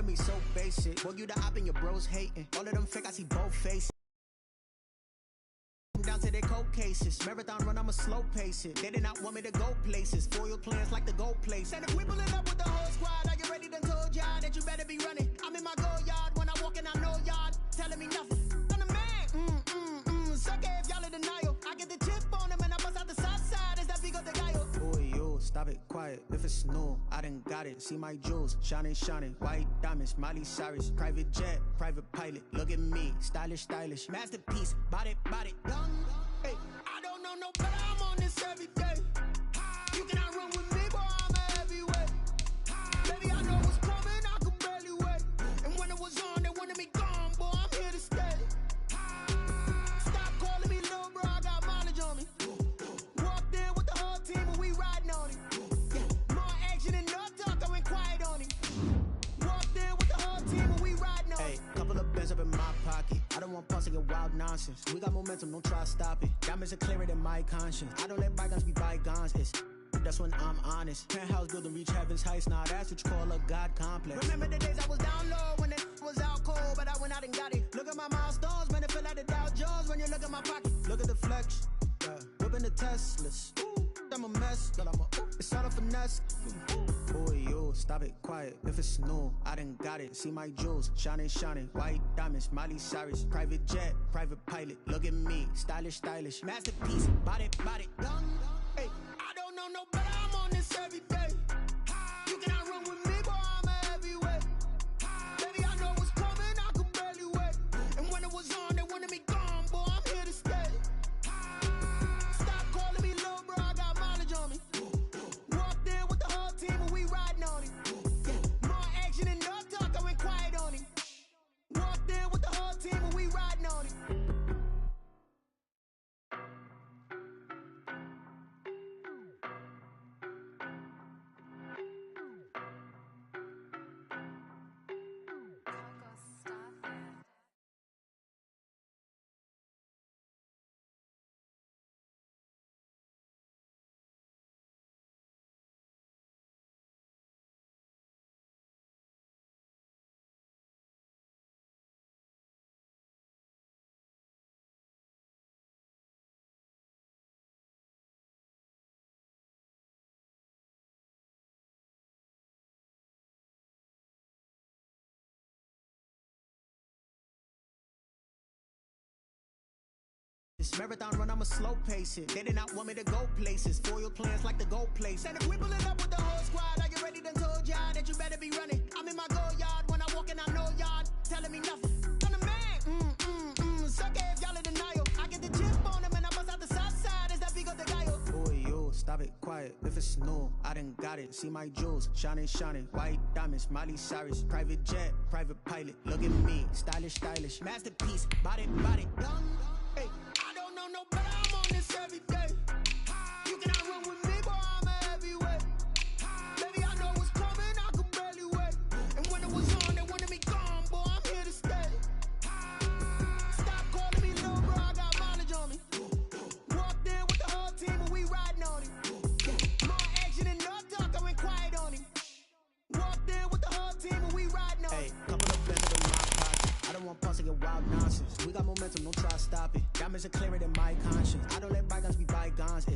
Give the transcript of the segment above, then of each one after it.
me so basic. Boy, you the op and your bros hating. All of them fake, I see both faces. Down to their cold cases. Marathon run, I'ma slow pace it. They did not want me to go places. Foil plans like the gold place. And if we pulling up with the whole squad, are you ready? Done told y'all that you better be running. I'm in my go yard when I walk in, I know y'all telling me nothing. I'm the man. Suck it if y'all in denial. I get the chip on them and I bust out the south side. Is that Vigo the Gallo? Boy, yo, stop it, quiet. If it's new, I done got it. See my jewels, shining, shining. White diamonds, Miley Cyrus. Private jet, private pilot. Look at me, stylish, stylish. Masterpiece, body, done. Hey, I don't know no better, I'm on this every day. You cannot run with me, boy, I'm a heavyweight. Baby, I know what's coming, I could barely wait. And when it was on, they wanted me gone, boy, I'm here to stay. Stop calling me little bro, I got mileage on me. Walked in with the whole team and we riding on it. Yeah, more action and no talk, I went quiet on it. Walked in with the whole team and we riding on it. Hey, couple of bands up in my pocket. I don't want pause to get wild nonsense. We got momentum, don't try to stop it. Diamonds are clearer than my conscience. I don't let bygones be bygones. That's when I'm honest. Penthouse building reach heaven's heights. Nah, that's what you call a God complex. Remember the days I was down low when it was out cold, but I went out and got it. Look at my milestones, man, it feel like the Dow Jones when you look at my pocket. Look at the flex, whipping the Teslas. I'm a mess, but it's all a finesse. Boy, yo, stop it, quiet. If it's new, I done got it. See my jewels, shining, shining. White diamonds, Miley Cyrus. Private jet, private pilot. Look at me, stylish, stylish. Masterpiece, body, done. Hey, I don't know no better, I'm on this every day. You cannot run with me, boy, I'm a heavyweight. Baby, I know what's coming, I could barely wait. And when it was on, they wanted me gone, boy, I'm here to stay. Stop calling me little bro, I got mileage on me. Walked in with the whole team and we riding on it. Yeah, more action and no talk, I went quiet on it. Walked in with the whole team and we riding on it. This marathon run, I'ma slow pace it. They did not want me to go places. Foil plans like the gold place. And if we pulling up with the whole squad, are you ready? Done told y'all that you better be running. I'm in my go yard when I walk in, I know y'all telling me nothing. I'm the man. Suck it if y'all in denial. I get the chip on them and I bust out the south side. Is that Vigo the Gallo? Boy, yo, stop it, quiet. If it's new, I done got it. See my jewels, shining, shining. White diamonds, Miley Cyrus. Private jet, private pilot. Look at me, stylish, stylish. Masterpiece, body, done. Hey, I don't know no better, I'm on this every day. You cannot run with me, boy, I'm a heavyweight. Baby, I know what's coming, I could barely wait. And when it was on, they wanted me gone, boy, I'm here to stay. Stop calling me little bro, I got mileage on me. Walked in with the whole team and we riding on it. Yeah, more action and no talk, I went quiet on it. Walked in with the whole team and we riding on it. Hey, couple of bands up in my pocket. I don't want pause to get wild nonsense. We got momentum, don't try to stop it. Diamonds are clearer than my conscience. I don't let bygones be bygones.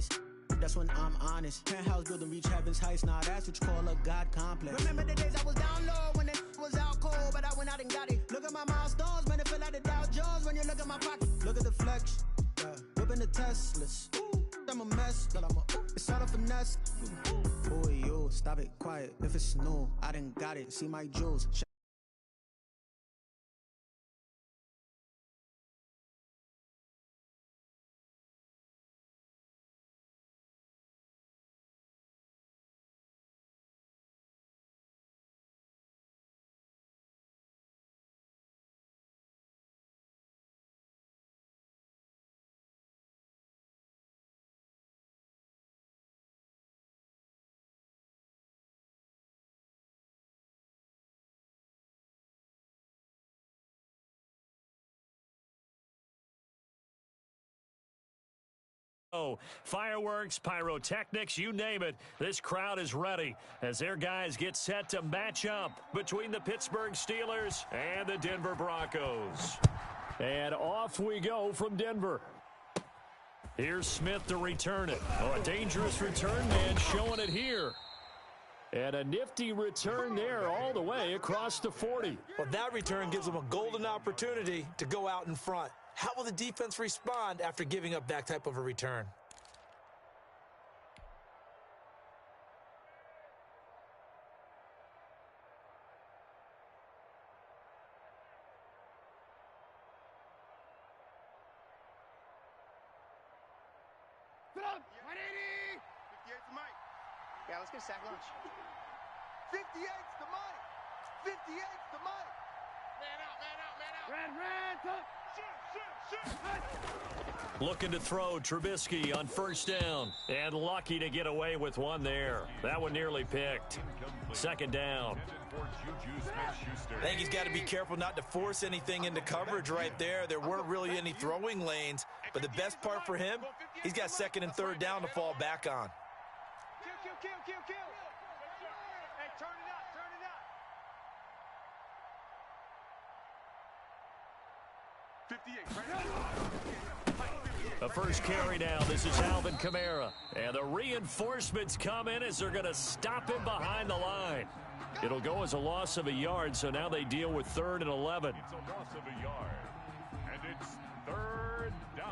That's when I'm honest. Penthouse building reach heaven's heights. Nah, that's what you call a God complex. Remember the days I was down low when it was out cold, but I went out and got it. Look at my milestones, man, it feel like the Dow Jones when you look at my pocket. Look at the flex, whipping the Teslas. I'm a mess, but it's all a finesse. Boy, yo, stop it, quiet. If it's new, I done got it. See my jewels. Oh, fireworks, pyrotechnics, you name it. This crowd is ready as their guys get set to match up between the Pittsburgh Steelers and the Denver Broncos. And off we go from Denver. Here's Smith to return it. Oh, a dangerous return man showing it here. And a nifty return there all the way across the 40. Well, that return gives them a golden opportunity to go out in front. How will the defense respond after giving up that type of a return? Put up! 180! 58's the mic. Yeah, let's get a sack lunch. 58's the mic. 58's the mic. Man out, man out, man out. Red, touch. Looking to throw Trubisky on first down. And lucky to get away with one there. That one nearly picked. Second down. I think he's got to be careful not to force anything into coverage right there. There weren't really any throwing lanes. But the best part for him, he's got second and third down to fall back on. Kill. Hey, turn it up. The first carry down. This is Alvin Kamara. And the reinforcements come in as they're going to stop him behind the line. It'll go as a loss of a yard, so now they deal with 3rd and 11. It's a loss of a yard, and it's 3rd down.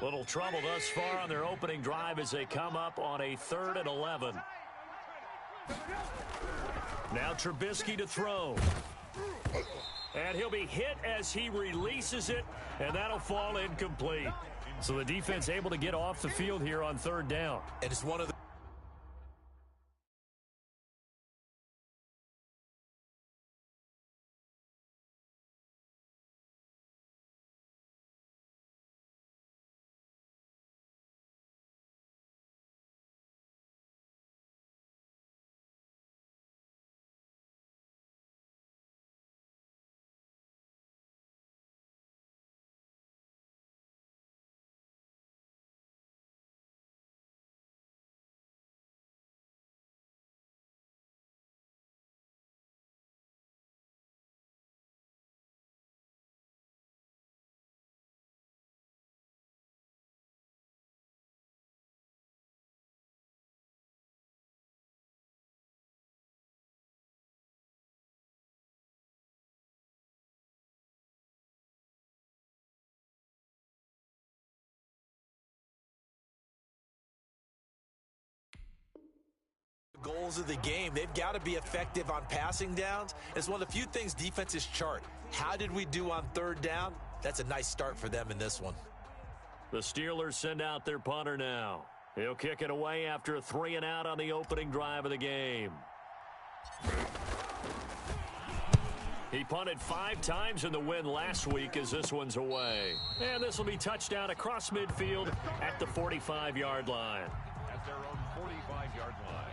Little trouble thus far on their opening drive as they come up on a 3rd and 11. Now Trubisky to throw. And he'll be hit as he releases it, and that'll fall incomplete. So the defense able to get off the field here on 3rd down. And it's one of the goals of the game. They've got to be effective on passing downs. It's one of the few things defenses chart. How did we do on 3rd down? That's a nice start for them in this one. The Steelers send out their punter now. He'll kick it away after a 3 and out on the opening drive of the game. He punted 5 times in the win last week as this one's away. And this will be touchdown across midfield at the 45-yard line. At their own 45-yard line.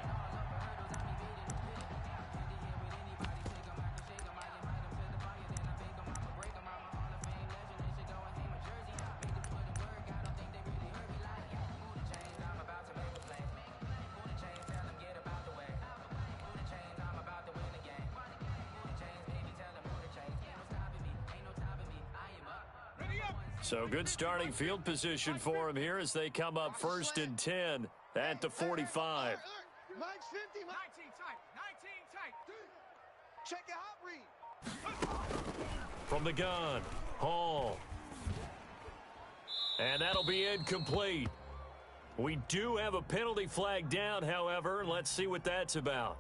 So good starting field position for him here as they come up 1st and 10 at the 45. Mike's 50, 19 tight. Check your hot read. From the gun, Hall. And that'll be incomplete. We do have a penalty flag down, however. Let's see what that's about.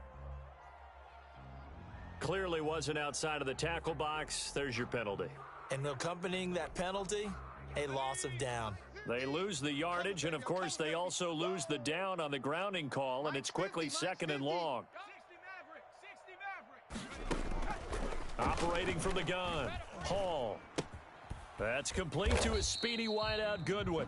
Clearly wasn't outside of the tackle box. There's your penalty. And accompanying that penalty, a loss of down. They lose the yardage, and, of course, they also lose the down on the grounding call, and it's quickly 2nd and long. 60 Maverick. Operating from the gun, Hall. That's complete to a speedy wideout Goodwin.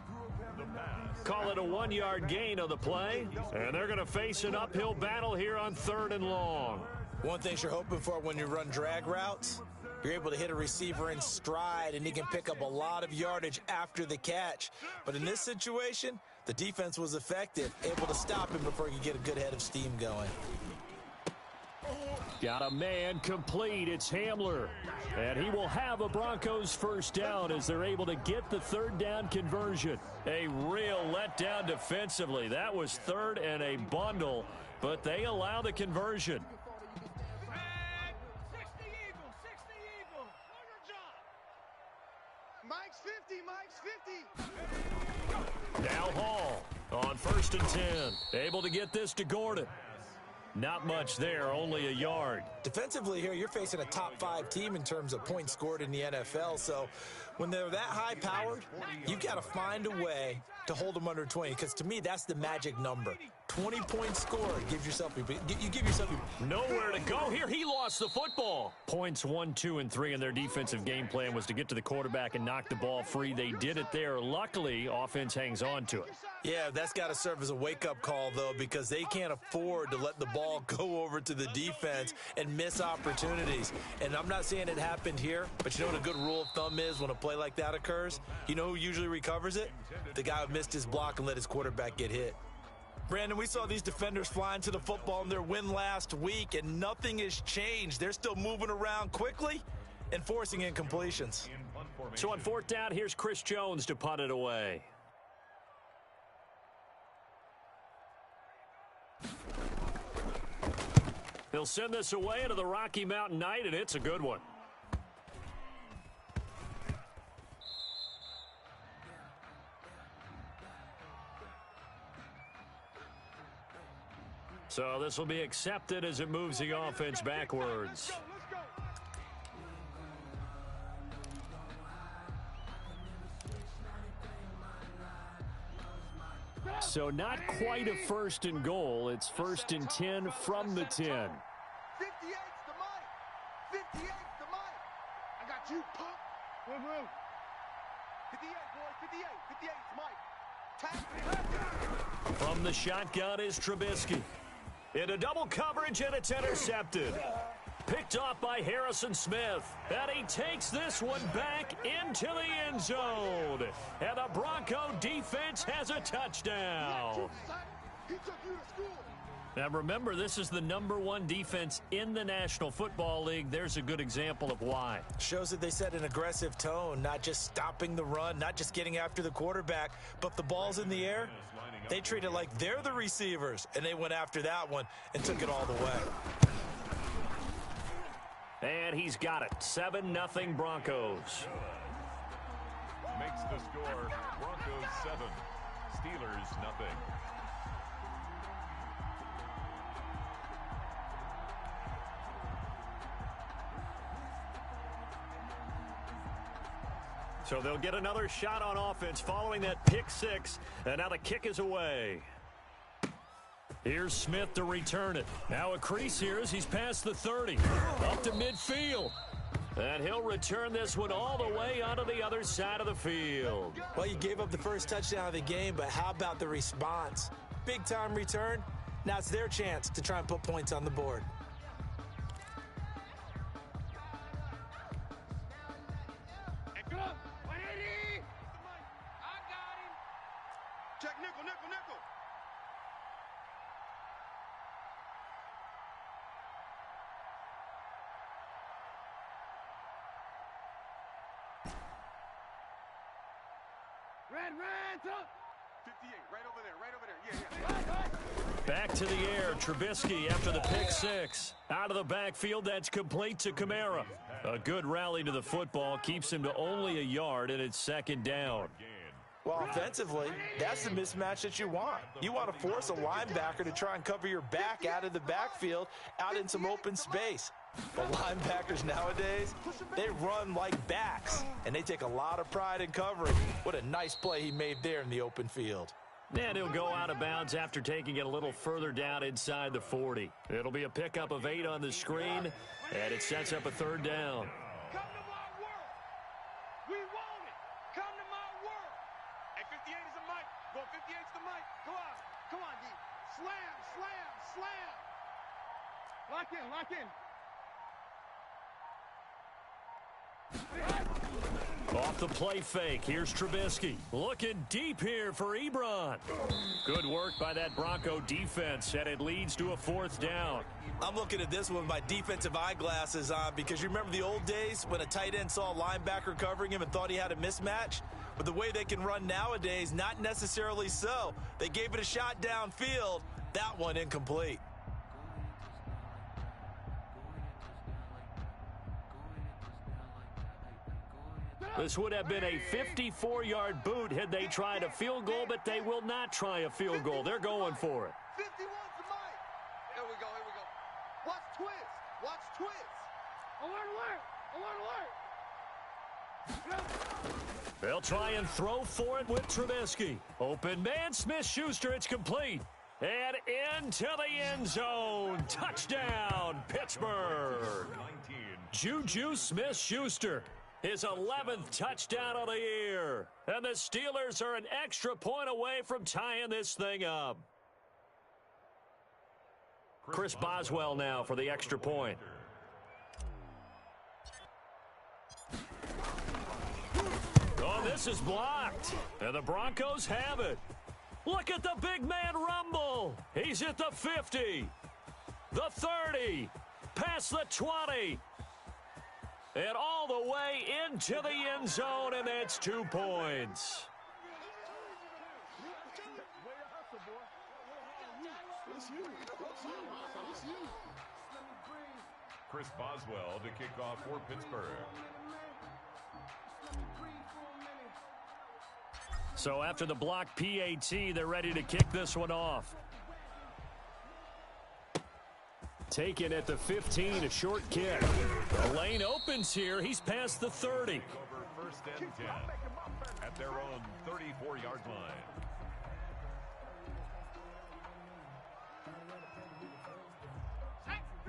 Call it a 1-yard gain on the play, and they're going to face an uphill battle here on 3rd and long. One thing you're hoping for when you run drag routes, you're able to hit a receiver in stride, and he can pick up a lot of yardage after the catch. But in this situation, the defense was effective, able to stop him before he could get a good head of steam going. Got a man complete. It's Hamler. And he will have a Broncos first down as they're able to get the 3rd down conversion. A real letdown defensively. That was 3rd and a bundle, but they allow the conversion. 60 Eagle. Mike's 50, Mike's 50. Now Hall on 1st and 10. Able to get this to Gordon. Not much there, only a yard. Defensively here, you're facing a top 5 team in terms of points scored in the NFL. So when they're that high-powered, you've got to find a way to hold them under 20. Because to me, that's the magic number. 20 points scored gives yourself nowhere to go here. He lost the football. Points 1, 2, and 3 in their defensive game plan was to get to the quarterback and knock the ball free. They did it there. Luckily, offense hangs on to it. Yeah, that's got to serve as a wake-up call, though, because they can't afford to let the ball go over to the defense and miss opportunities. And I'm not saying it happened here, but you know what a good rule of thumb is when a play like that occurs? You know who usually recovers it? The guy who missed his block and let his quarterback get hit. Brandon, we saw these defenders flying to the football in their win last week, and nothing has changed. They're still moving around quickly and forcing incompletions. So on 4th down, here's Chris Jones to punt it away. He'll send this away into the Rocky Mountain Night, and it's a good one. So this will be accepted as it moves the offense backwards. So not quite a 1st and goal. It's 1st and 10 from the 10. 58's the mic. 58's the mic. I got you, punk. 58, boys. 58's Mike. From the shotgun is Trubisky. Into double coverage, and it's intercepted. Picked off by Harrison Smith. And he takes this one back into the end zone. And the Bronco defense has a touchdown. He took you to school. Now remember, this is the #1 defense in the National Football League. There's a good example of why. Shows that they set an aggressive tone, not just stopping the run, not just getting after the quarterback, but if the ball's in the air, they treat it like they're the receivers, and they went after that one and took it all the way. And he's got it. 7-0 Broncos. Makes the score Broncos 7, Steelers 0. So they'll get another shot on offense following that pick 6. And now the kick is away. Here's Smith to return it. Now a crease here as he's past the 30. Up to midfield. And he'll return this one all the way onto the other side of the field. Well, you gave up the first touchdown of the game, but how about the response? Big-time return. Now it's their chance to try and put points on the board. Check nickel. Red, up. 58, right over there. Yeah. Back to the air, Trubisky after the pick 6. Out of the backfield, that's complete to Kamara. A good rally to the football keeps him to only a yard, and it's 2nd down. Well, offensively, that's the mismatch that you want. You want to force a linebacker to try and cover your back out of the backfield, out in some open space. But linebackers nowadays, they run like backs, and they take a lot of pride in covering. What a nice play he made there in the open field. And he'll go out of bounds after taking it a little further down inside the 40. It'll be a pickup of 8 on the screen, and it sets up a 3rd down. Come to my world. We want it. come to my world. Hey, 58 is a mic. Go 58's the mic. Go on. Come on, D. Slam, slam, slam. Lock in, lock in. Off the play fake, here's Trubisky. Looking deep here for Ebron. Good work by that Bronco defense, and it leads to a 4th down. I'm looking at this one with my defensive eyeglasses on because you remember the old days when a tight end saw a linebacker covering him and thought he had a mismatch? But the way they can run nowadays, not necessarily so. They gave it a shot downfield. That one incomplete. This would have been a 54-yard boot had they tried a field goal, but they will not try a field goal. They're going for it. 51's the mic. Here we go, here we go. Watch twist. Watch twist. Alert, alert. Alert, alert. They'll try and throw for it with Trubisky. Open man, Smith-Schuster. It's complete. And into the end zone. Touchdown, Pittsburgh. Juju Smith-Schuster. His 11th touchdown of the year. And the Steelers are an extra point away from tying this thing up. Chris Boswell now for the extra point. Oh, this is blocked. And the Broncos have it. Look at the big man rumble. He's at the 50, the 30, past the 20. And all the way into the end zone, and that's 2 points. Chris Boswell to kick off for Pittsburgh. So after the block PAT, they're ready to kick this one off. Taken at the 15, a short kick. The lane opens here. He's past the 30. Over 1st and 10 at their own 34-yard line.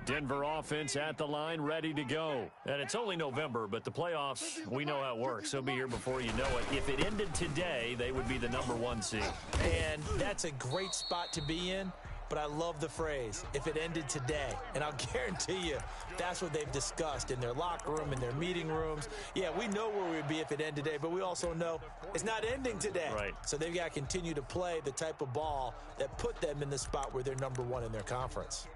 Denver offense at the line, ready to go. And it's only November, but the playoffs, we know how it works. They'll be here before you know it. If it ended today, they would be the #1 seed. And that's a great spot to be in. But I love the phrase, if it ended today. And I'll guarantee you, that's what they've discussed in their locker room, in their meeting rooms. Yeah, we know where we'd be if it ended today, but we also know it's not ending today. Right. So they've got to continue to play the type of ball that put them in the spot where they're #1 in their conference.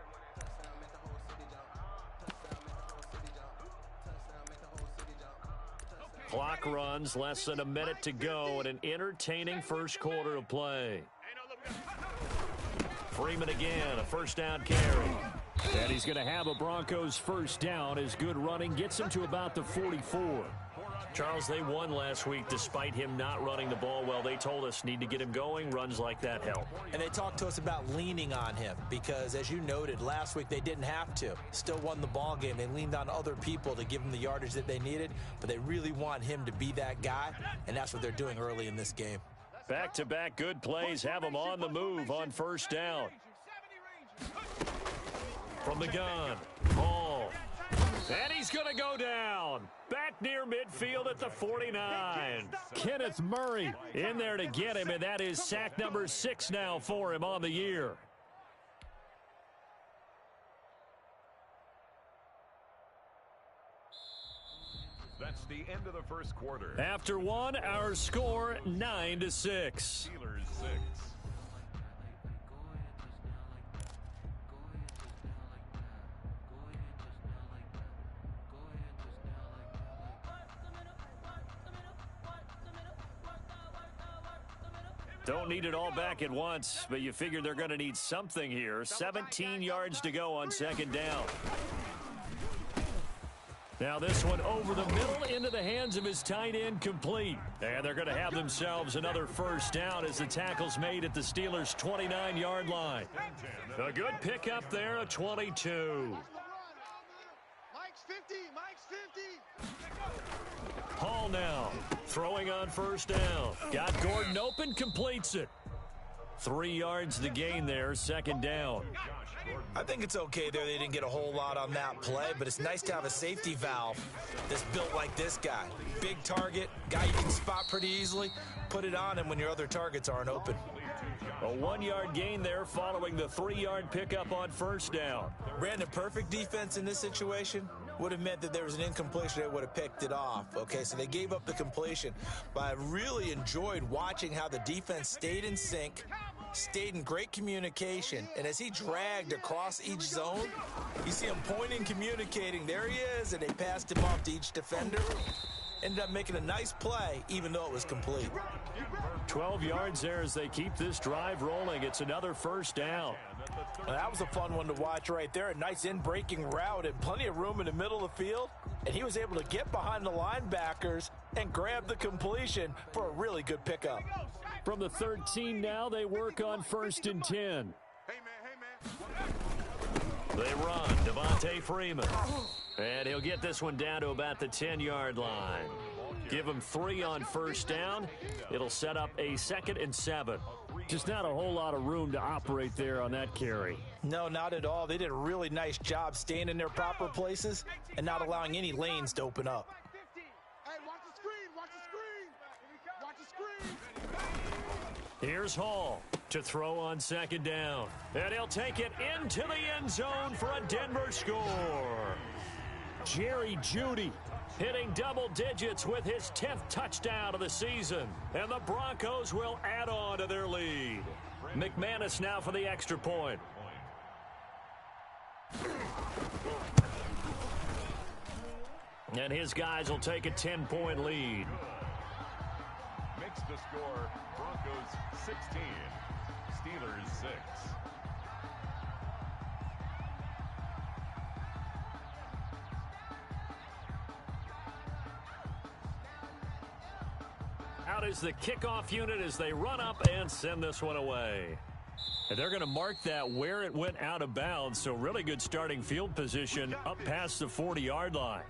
Clock runs, less than a minute to go, and an entertaining first quarter of play. Freeman again, a 1st down carry. And he's going to have a Broncos 1st down. His good running gets him to about the 44. Charles, they won last week despite him not running the ball well. They told us need to get him going. Runs like that help. And they talked to us about leaning on him because, as you noted, last week they didn't have to. Still won the ball game. They leaned on other people to give them the yardage that they needed, but they really want him to be that guy, and that's what they're doing early in this game. Back-to-back good plays have him on the move on 1st down. From the gun, Hall. And he's going to go down. Back near midfield at the 49. Kenneth Murray in there to get him, and that is sack number 6 now for him on the year. That's the end of the first quarter. After one, our score 9-6. Steelers 6. Don't need it all back at once, but you figure they're going to need something here. 17 yards to go on 2nd down. Now this one over the middle into the hands of his tight end, complete. And they're going to have themselves another 1st down as the tackle's made at the Steelers' 29-yard line. A good pickup there, a 22. Mike's 50, Mike's 50. Hall now throwing on 1st down. Got Gordon open, completes it. 3 yards to gain there, second down. I think it's okay there. They didn't get a whole lot on that play, but it's nice to have a safety valve that's built like this guy. Big target, guy you can spot pretty easily. Put it on him when your other targets aren't open. A 1-yard gain there following the 3-yard pickup on first down. Brandon, perfect defense in this situation would have meant that there was an incompletion. They would have picked it off. Okay, so they gave up the completion. But I really enjoyed watching how the defense stayed in sync, stayed in great communication, and as he dragged across each zone, you see him pointing, communicating. There he is, and they passed him off to each defender. Ended up making a nice play, even though it was complete. 12 yards there as they keep this drive rolling. It's another first down. Well, that was a fun one to watch right there. A nice in-breaking route and plenty of room in the middle of the field. And he was able to get behind the linebackers and grab the completion for a really good pickup. From the 13 now, they work on 1st and 10. They run, Devontae Freeman. And he'll get this one down to about the 10-yard line. Give him 3 on first down. It'll set up a 2nd and 7. Just not a whole lot of room to operate there on that carry. No, not at all. They did a really nice job staying in their proper places and not allowing any lanes to open up. Hey, watch the screen, watch the screen. Watch the screen. Here's Hall to throw on 2nd down. And he'll take it into the end zone for a Denver score. Jerry Jeudy hitting double digits with his 10th touchdown of the season. And the Broncos will add on to their lead. McManus now for the extra point. And his guys will take a 10-point lead. Makes the score Broncos 16, Steelers 6. Out is the kickoff unit as they run up and send this one away. And they're going to mark that where it went out of bounds, so really good starting field position up past the 40-yard line.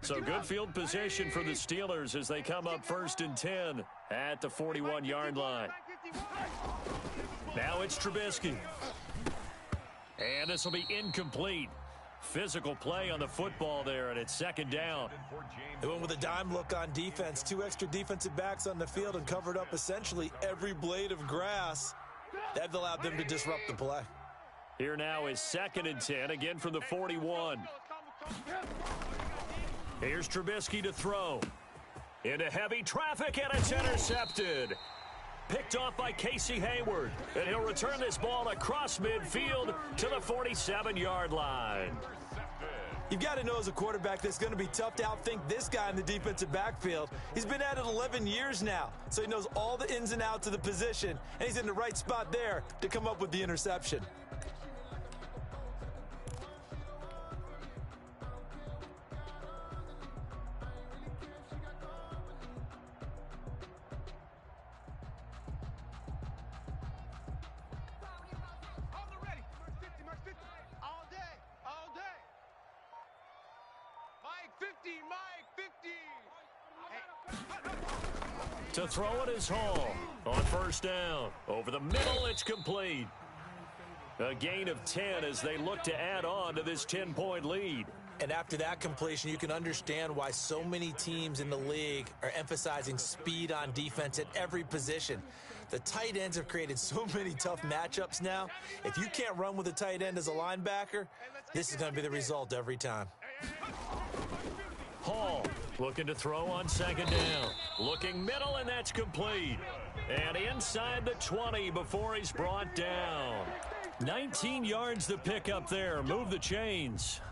So good field position for the Steelers as they come up 1st and 10 at the 41-yard line. Now it's Trubisky. And this will be incomplete. Physical play on the football there, and it's 2nd down. They went with a dime look on defense. 2 extra defensive backs on the field and covered up essentially every blade of grass. That allowed them to disrupt the play. Here now is 2nd and 10, again from the 41. Here's Trubisky to throw. Into heavy traffic, and it's intercepted. Picked off by Casey Hayward. And he'll return this ball across midfield to the 47-yard line. You've got to know as a quarterback that's going to be tough to outthink this guy in the defensive backfield. He's been at it 11 years now, so he knows all the ins and outs of the position, and he's in the right spot there to come up with the interception. To throw it is Hall on 1st down. Over the middle, it's complete. A gain of 10 as they look to add on to this 10-point lead. And after that completion, you can understand why so many teams in the league are emphasizing speed on defense at every position. The tight ends have created so many tough matchups now. If you can't run with a tight end as a linebacker, this is going to be the result every time. Hall looking to throw on 2nd down. Looking middle, and that's complete. And inside the 20 before he's brought down. 19 yards to pick up there. Move the chains.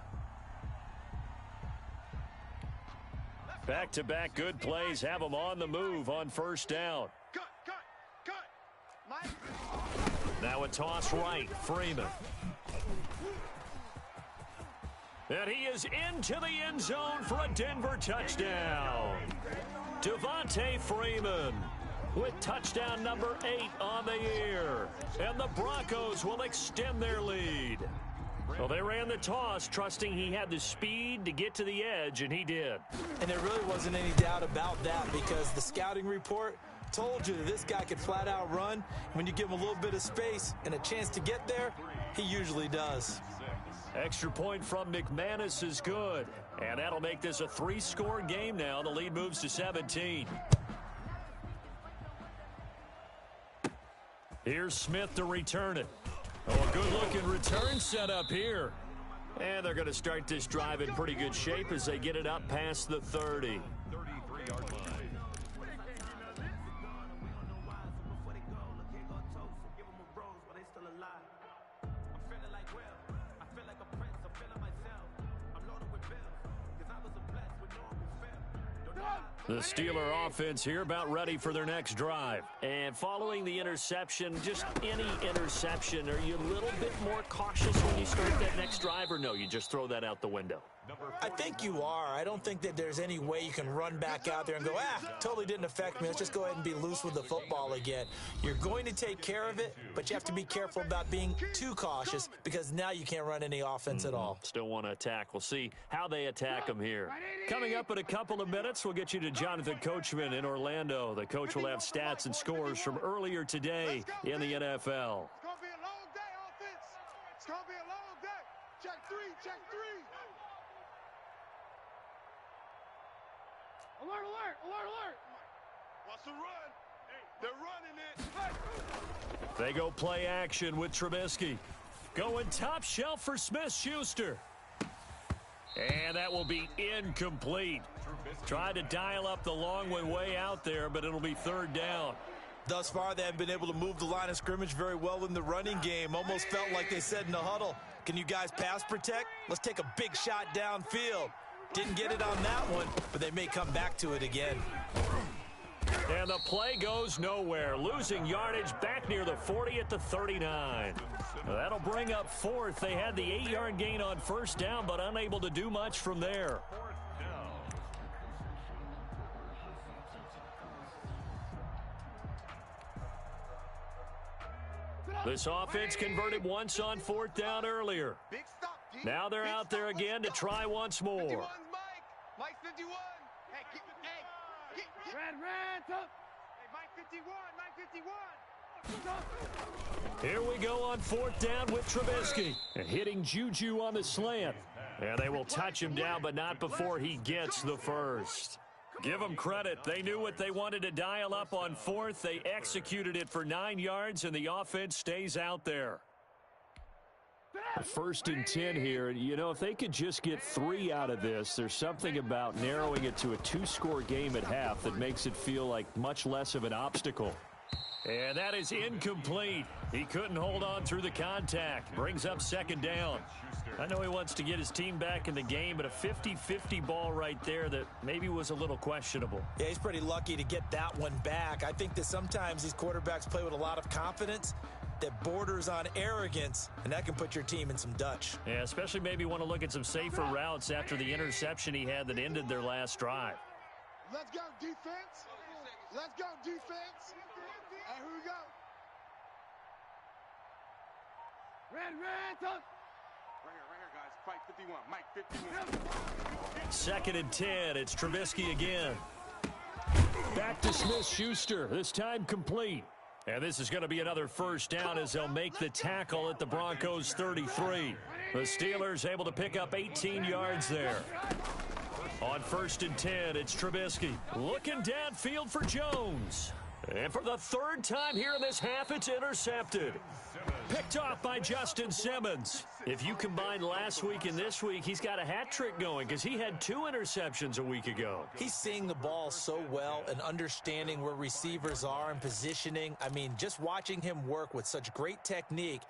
Back-to-back good plays have them on the move on 1st down. Now a toss right. Freeman. And he is into the end zone for a Denver touchdown. Devontae Freeman with touchdown number 8 on the year. And the Broncos will extend their lead. Well, they ran the toss, trusting he had the speed to get to the edge, and he did. And there really wasn't any doubt about that because the scouting report told you that this guy could flat out run. When you give him a little bit of space and a chance to get there, he usually does. Extra point from McManus is good. And that'll make this a 3-score game now. The lead moves to 17. Here's Smith to return it. Oh, a good-looking return set up here. And they're going to start this drive in pretty good shape as they get it up past the 30. 33-yard line. The Steeler offense here about ready for their next drive. And following the interception, just any interception, are you a little bit more cautious when you start that next drive, or no, you just throw that out the window? I think you are. I don't think that there's any way you can run back out there and go, totally didn't affect me. Let's just go ahead and be loose with the football again. You're going to take care of it, but you have to be careful about being too cautious because now you can't run any offense at all. Still want to attack. We'll see how they attack them here. Coming up in a couple of minutes, we'll get you to Jonathan Coachman in Orlando. The coach will have stats and scores from earlier today in the NFL. It's going to be a long day, offense. It's going to be a long day. Check three, check three. Alert, alert, alert, alert. Watch the run. They're running it. They go play action with Trubisky. Going top shelf for Smith-Schuster. And that will be incomplete. Tried to dial up the long one way out there, but it'll be third down. Thus far, they haven't been able to move the line of scrimmage very well in the running game. Almost felt like they said in the huddle, can you guys pass protect? Let's take a big shot downfield. Didn't get it on that one, but they may come back to it again. And the play goes nowhere. Losing yardage back near the 40 at the 39. That'll bring up fourth. They had the 8-yard gain on first down, but unable to do much from there. This offense converted once on fourth down earlier. Now they're out there again to try once more. 51's Mike 51. Hey, Red, up. Hey, Mike 51, Mike 51. Here we go on fourth down with Trubisky. And hitting Juju on the slant. And they will touch him down, but not before he gets the first. Give them credit. They knew what they wanted to dial up on fourth. They executed it for 9 yards, and the offense stays out there. First and 10 here. You know, if they could just get 3 out of this, there's something about narrowing it to a 2-score game at half that makes it feel like much less of an obstacle. And that is incomplete. He couldn't hold on through the contact. Brings up second down. I know he wants to get his team back in the game, but a 50-50 ball right there that maybe was a little questionable. Yeah, he's pretty lucky to get that one back. I think that sometimes these quarterbacks play with a lot of confidence that borders on arrogance, and that can put your team in some Dutch. Yeah, especially maybe want to look at some safer routes after the interception he had that ended their last drive. Let's go, defense. Let's go, defense. And here we go. Red, up. Right here, guys. Fight 51. Mike 51. Second and 10. It's Trubisky again. Back to Smith-Schuster. This time complete. And this is going to be another first down as they'll make the tackle at the Broncos 33. The Steelers able to pick up 18 yards there. On first and 10, it's Trubisky. Looking downfield for Jones. And for the third time here in this half, it's intercepted. Picked off by Justin Simmons. If you combine last week and this week, he's got a hat trick going because he had 2 interceptions a week ago. He's seeing the ball so well and understanding where receivers are and positioning. I mean, just watching him work with such great technique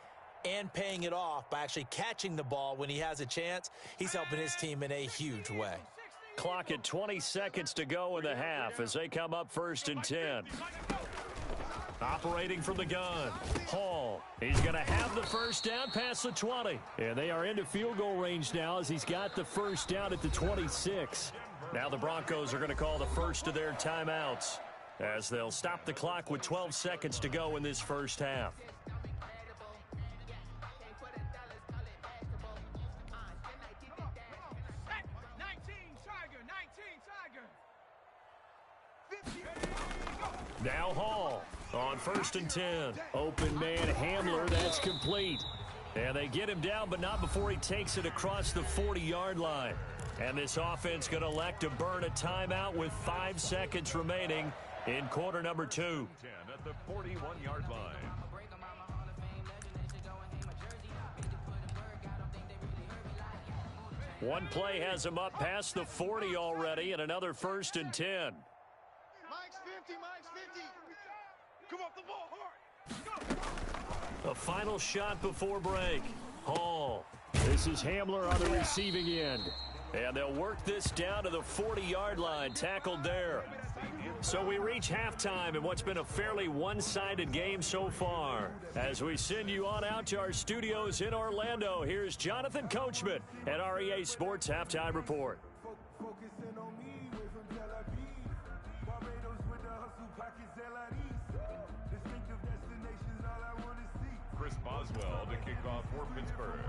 and paying it off by actually catching the ball when he has a chance, he's helping his team in a huge way. Clock at 20 seconds to go in the half as they come up first and 10. Operating from the gun, Hall. He's going to have the first down past the 20. And they are into field goal range now as he's got the first down at the 26. Now the Broncos are going to call the first of their timeouts as they'll stop the clock with 12 seconds to go in this first half. Now Hall on 1st and 10. Open man Hamler, that's complete. And they get him down, but not before he takes it across the 40-yard line. And this offense going to elect to burn a timeout with 5 seconds remaining in quarter number 2. 10 at the 41-yard line. One play has him up past the 40 already, and another 1st and 10. Mike's 50, Mike's 50. Come off the ball hard. A final shot before break. Hall. This is Hamler on the receiving end. And they'll work this down to the 40-yard line, tackled there. So we reach halftime in what's been a fairly one-sided game so far. As we send you on out to our studios in Orlando, here's Jonathan Coachman at REA Sports Halftime Report. Chris Boswell to kick off for Pittsburgh.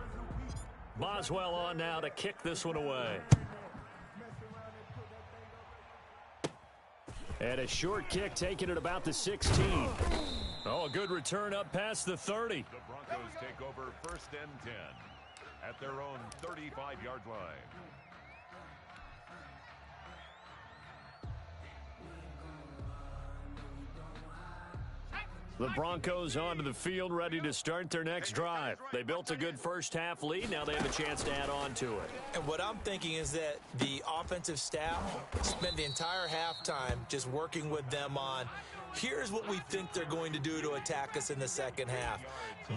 Boswell on now to kick this one away. And a short kick taken at about the 16. Oh, a good return up past the 30. The Broncos take over 1st and 10 at their own 35-yard line. The Broncos onto the field, ready to start their next drive. They built a good first-half lead. Now they have a chance to add on to it. And what I'm thinking is that the offensive staff spent the entire halftime just working with them on, here's what we think they're going to do to attack us in the second half.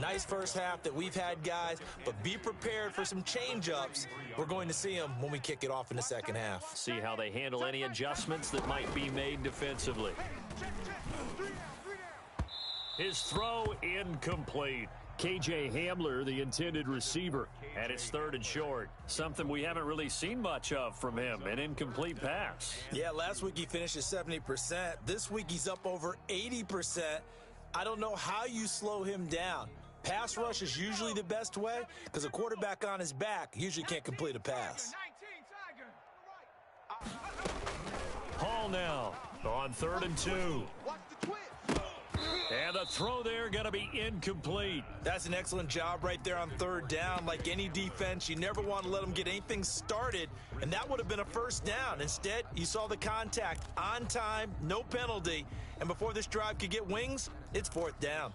Nice first half that we've had, guys, but be prepared for some change-ups. We're going to see them when we kick it off in the second half. See how they handle any adjustments that might be made defensively. His throw incomplete. KJ Hamler, the intended receiver, and it's 3rd and short. Something we haven't really seen much of from him, an incomplete pass. Yeah, last week he finished at 70%. This week he's up over 80%. I don't know how you slow him down. Pass rush is usually the best way because a quarterback on his back usually can't complete a pass. Hall now on 3rd and 2. And the throw there going to be incomplete. That's an excellent job right there on 3rd down. Like any defense, you never want to let them get anything started, and that would have been a 1st down. Instead, you saw the contact on time, no penalty, and before this drive could get wings, it's 4th down.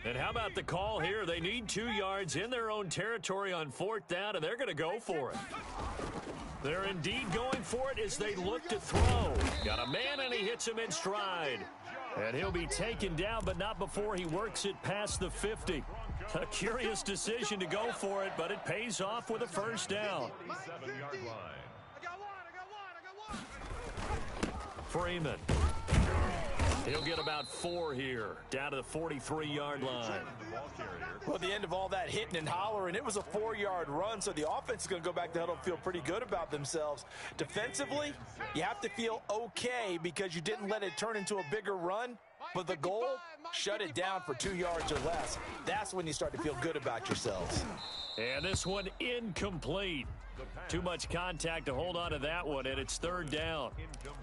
And how about the call here? They need 2 yards in their own territory on 4th down, and they're going to go for it. They're indeed going for it as they look to throw. Got a man, and he hits him in stride. And he'll be taken down, but not before he works it past the 50. A curious decision to go for it, but it pays off with a 1st down. 7-yard line. Freeman. He'll get about 4 here, down to the 43-yard line. Well, at the end of all that hitting and hollering, it was a 4-yard run, so the offense is going to go back to huddle and feel pretty good about themselves. Defensively, you have to feel okay because you didn't let it turn into a bigger run, but the goal, shut it down for 2 yards or less. That's when you start to feel good about yourselves. And this one incomplete. Too much contact to hold on to that one, and it's 3rd down.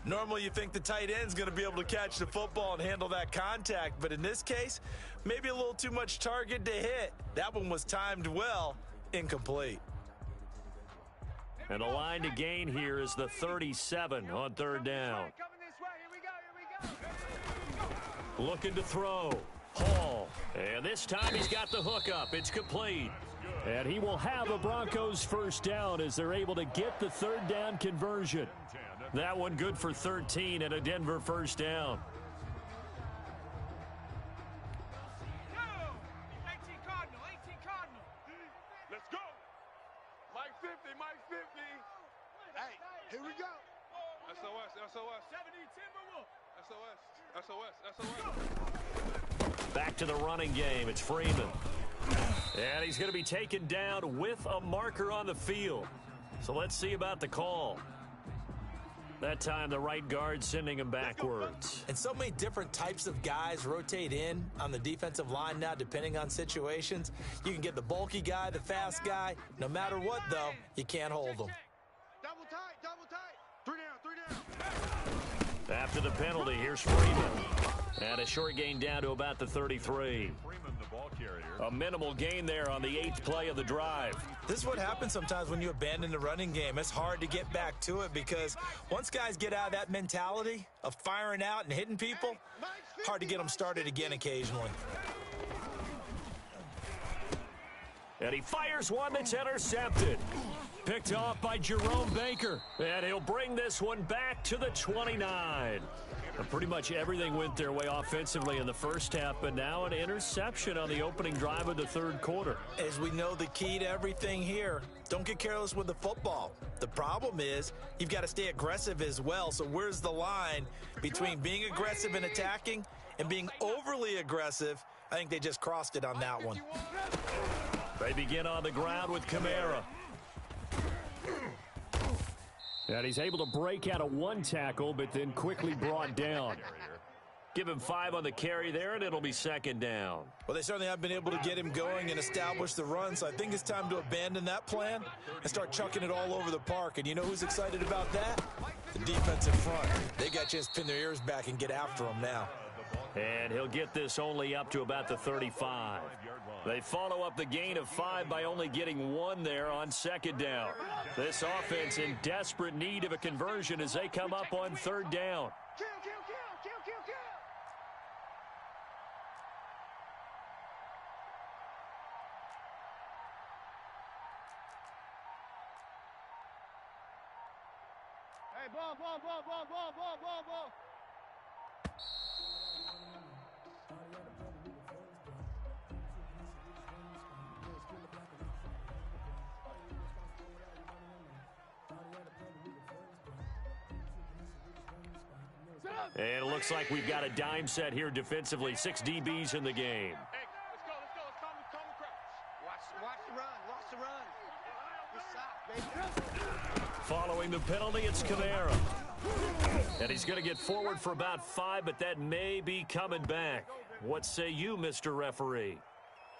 Normally you think the tight end's going to be able to catch the football and handle that contact, but in this case, maybe a little too much target to hit. That one was timed well, incomplete. And the line to gain here is the 37 on 3rd down. Looking to throw. Hall. And this time he's got the hook up. It's complete. And he will have a Broncos 1st down as they're able to get the 3rd down conversion. That one good for 13 and a Denver 1st down. Let's go. Mike 50, Mike 50. Hey, here we go. SOS, SOS. 70 Timberwolf. SOS, SOS. Back to the running game. It's Freeman. And he's going to be taken down with a marker on the field. So let's see about the call. That time, the right guard sending him backwards. And so many different types of guys rotate in on the defensive line now, depending on situations. You can get the bulky guy, the fast guy. No matter what, though, you can't hold them. Double tight, double tight. 3 down, 3 down. After the penalty, here's Freeman. And a short gain down to about the 33. Freeman, the ball carrier. A minimal gain there on the 8th play of the drive. This is what happens sometimes when you abandon the running game. It's hard to get back to it because once guys get out of that mentality of firing out and hitting people, hard to get them started again occasionally. And he fires one that's intercepted. Picked off by Jerome Baker. And he'll bring this one back to the 29. And pretty much everything went their way offensively in the first half, but now an interception on the opening drive of the third quarter. As we know, the key to everything here, don't get careless with the football. The problem is you've got to stay aggressive as well. So where's the line between being aggressive and attacking and being overly aggressive? I think they just crossed it on that one. They begin on the ground with Kamara. And he's able to break out of one tackle, but then quickly brought down. Give him 5 on the carry there, and it'll be second down. Well, they certainly have been able to get him going and establish the run, so I think it's time to abandon that plan and start chucking it all over the park. And you know who's excited about that? The defensive front. They got a chance to pin their ears back and get after him now. And he'll get this only up to about the 35. They follow up the gain of 5 by only getting 1 there on second down. This offense in desperate need of a conversion as they come up on third down. Kill, kill, kill, kill, kill, kill. Hey, ball, ball, ball, ball, ball, ball, ball, ball. And it looks like we've got a dime set here defensively. 6 DBs in the game. Hey, let's go, let's go. Let's calm the crowd. Watch the run. Lost the run. Good stop, baby. Following the penalty, it's Kamara. And he's going to get forward for about 5, but that may be coming back. What say you, Mr. Referee?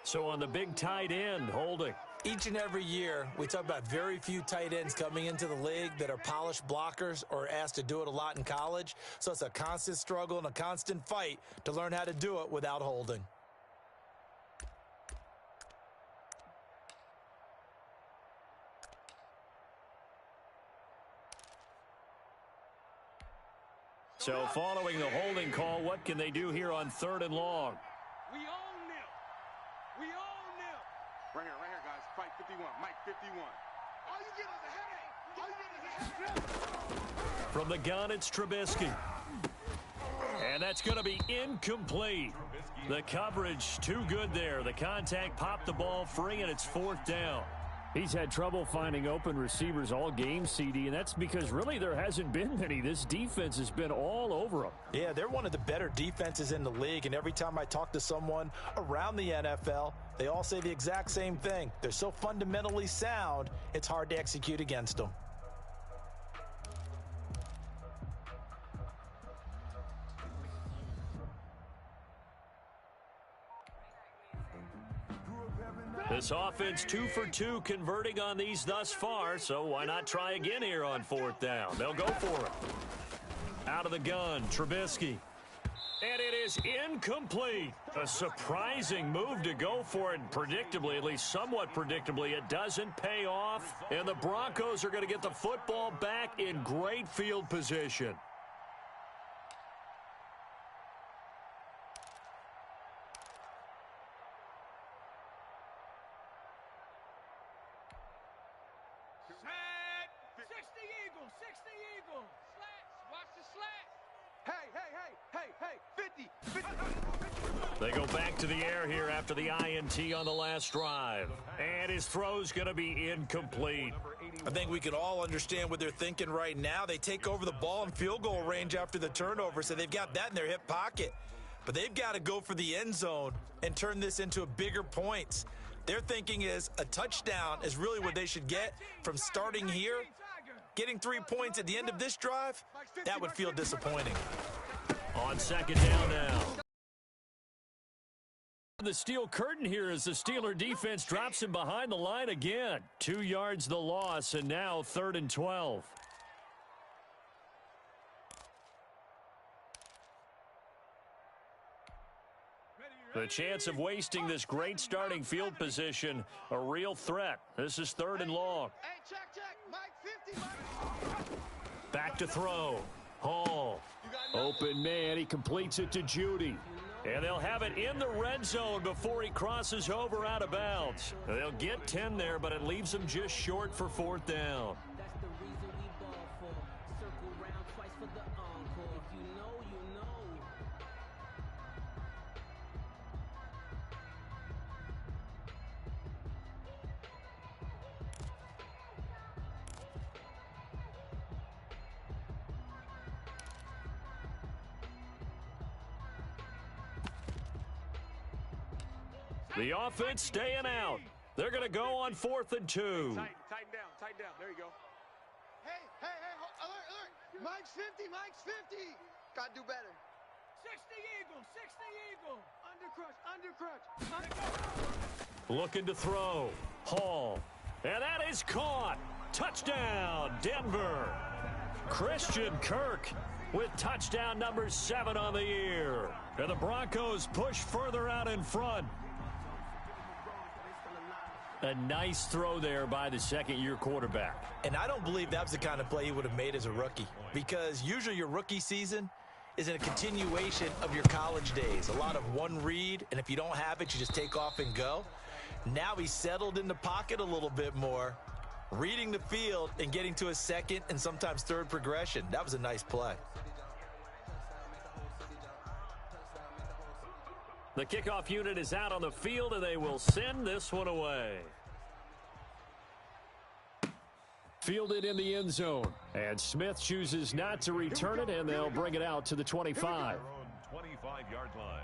So on the big tight end, holding. Each and every year, we talk about very few tight ends coming into the league that are polished blockers or asked to do it a lot in college. So it's a constant struggle and a constant fight to learn how to do it without holding. So following the holding call, what can they do here on 3rd and long? We own them. We own them. Right here, guys. Fight 51. Mike 51. All you get is a headache. All you get is a headache. From the gun, it's Trubisky. And that's going to be incomplete. The coverage too good there. The contact popped the ball free, and it's 4th down. He's had trouble finding open receivers all game, CD, and that's because really there hasn't been many. This defense has been all over them. Yeah, they're one of the better defenses in the league, and every time I talk to someone around the NFL, they all say the exact same thing. They're so fundamentally sound, it's hard to execute against them. This offense 2 for 2 converting on these thus far, so why not try again here on 4th down? They'll go for it. Out of the gun, Trubisky. And it is incomplete. A surprising move to go for it, and predictably, at least somewhat predictably, it doesn't pay off. And the Broncos are going to get the football back in great field position. They go back to the air here after the INT on the last drive. And his throw's going to be incomplete. I think we can all understand what they're thinking right now. They take over the ball in field goal range after the turnover, so they've got that in their hip pocket. But they've got to go for the end zone and turn this into a bigger points. Their thinking is a touchdown is really what they should get from starting here. Getting 3 points at the end of this drive, that would feel disappointing. On second down now. The steel curtain here as the Steeler defense drops him behind the line again. 2 yards the loss, and now 3rd and 12. The chance of wasting this great starting field position, a real threat. This is 3rd and long. Hey, check. Mike 50, Mike. Back to throw. Hall. Open man. He completes it to Judy. And they'll have it in the red zone before he crosses over out of bounds. They'll get 10 there, but it leaves them just short for 4th down. That's the reason we ball for. Circle round twice for the encore. If you know, you know. The offense staying out. They're going to go on 4th and 2. Tighten down. There you go. Hey, alert. Mike's 50. Gotta do better. 60 Eagle. Under crush. Looking to throw. Hall. And that is caught. Touchdown, Denver. Christian Kirk with touchdown number 7 on the year. And the Broncos push further out in front. A nice throw there by the second-year quarterback. And I don't believe that was the kind of play he would have made as a rookie, because usually your rookie season is in a continuation of your college days. A lot of one read, and if you don't have it, you just take off and go. Now he's settled in the pocket a little bit more, reading the field and getting to a second and sometimes third progression. That was a nice play. The kickoff unit is out on the field, and they will send this one away. Fielded in the end zone. And Smith chooses not to return it, and they'll bring it out to the 25. Their own 25-yard line.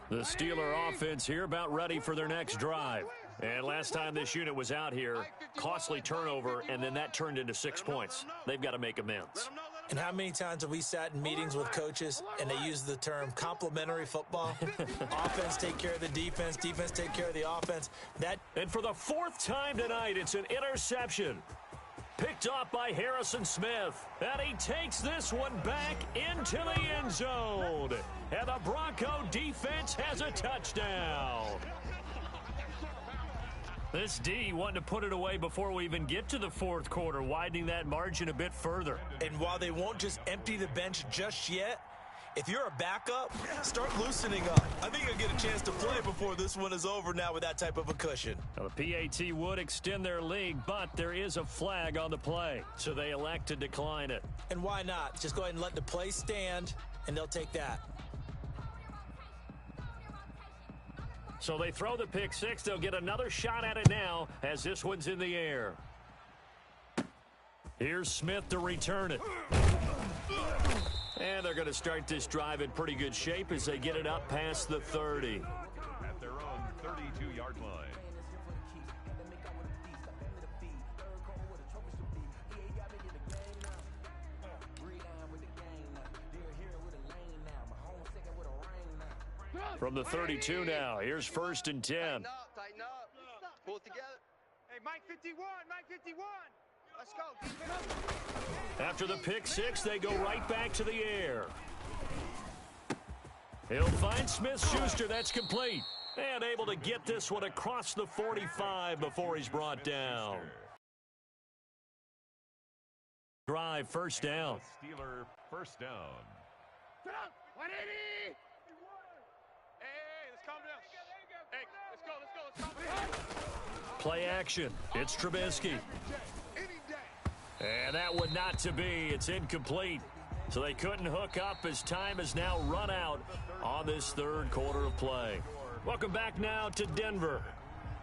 The Steeler offense here about ready for their next drive. And last time this unit was out here, costly turnover, and then that turned into 6 points. They've got to make amends. And how many times have we sat in meetings with coaches and they use the term complementary football? Offense take care of the defense, defense take care of the offense. And for the 4th time tonight, it's an interception. Picked off by Harrison Smith. And he takes this one back into the end zone. And the Bronco defense has a touchdown. This D wanting to put it away before we even get to the 4th quarter, widening that margin a bit further. And while they won't just empty the bench just yet, if you're a backup, start loosening up. I think you'll get a chance to play before this one is over now with that type of a cushion. Now, the PAT would extend their lead, but there is a flag on the play, so they elect to decline it. And why not? Just go ahead and let the play stand, and they'll take that. So they throw the pick six. They'll get another shot at it now as this one's in the air. Here's Smith to return it. And they're going to start this drive in pretty good shape as they get it up past the 30. At their own 32-yard line. From the 32 now, here's 1st and 10. Tighten up. Pull it together. Hey, Mike 51. Let's go. After the pick six, they go right back to the air. He'll find Smith-Schuster. That's complete. And able to get this one across the 45 before he's brought down. Drive, 1st down. Steeler 1st down. 180. Hey, let's calm down. Hey, let's go. Play action. It's Trubisky. And that would not to be. It's incomplete. So they couldn't hook up as time has now run out on this 3rd quarter of play. Welcome back now to Denver.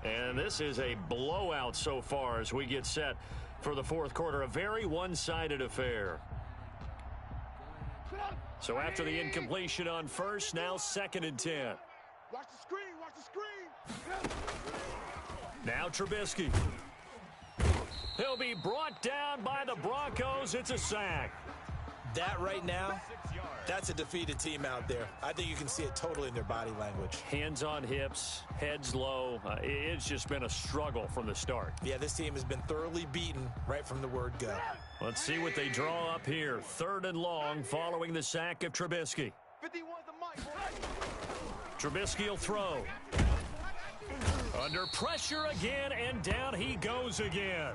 And this is a blowout so far as we get set for the 4th quarter. A very one-sided affair. So after the incompletion on first, now 2nd and 10. Watch the screen, watch the screen. Now Trubisky. He'll be brought down by the Broncos. It's a sack. That right now, that's a defeated team out there. I think you can see it totally in their body language. Hands on hips, heads low. It's just been a struggle from the start. Yeah, this team has been thoroughly beaten right from the word go. Let's see what they draw up here. 3rd and long following the sack of Trubisky. 51 the mic. Trubisky will throw. Under pressure again, and down he goes again.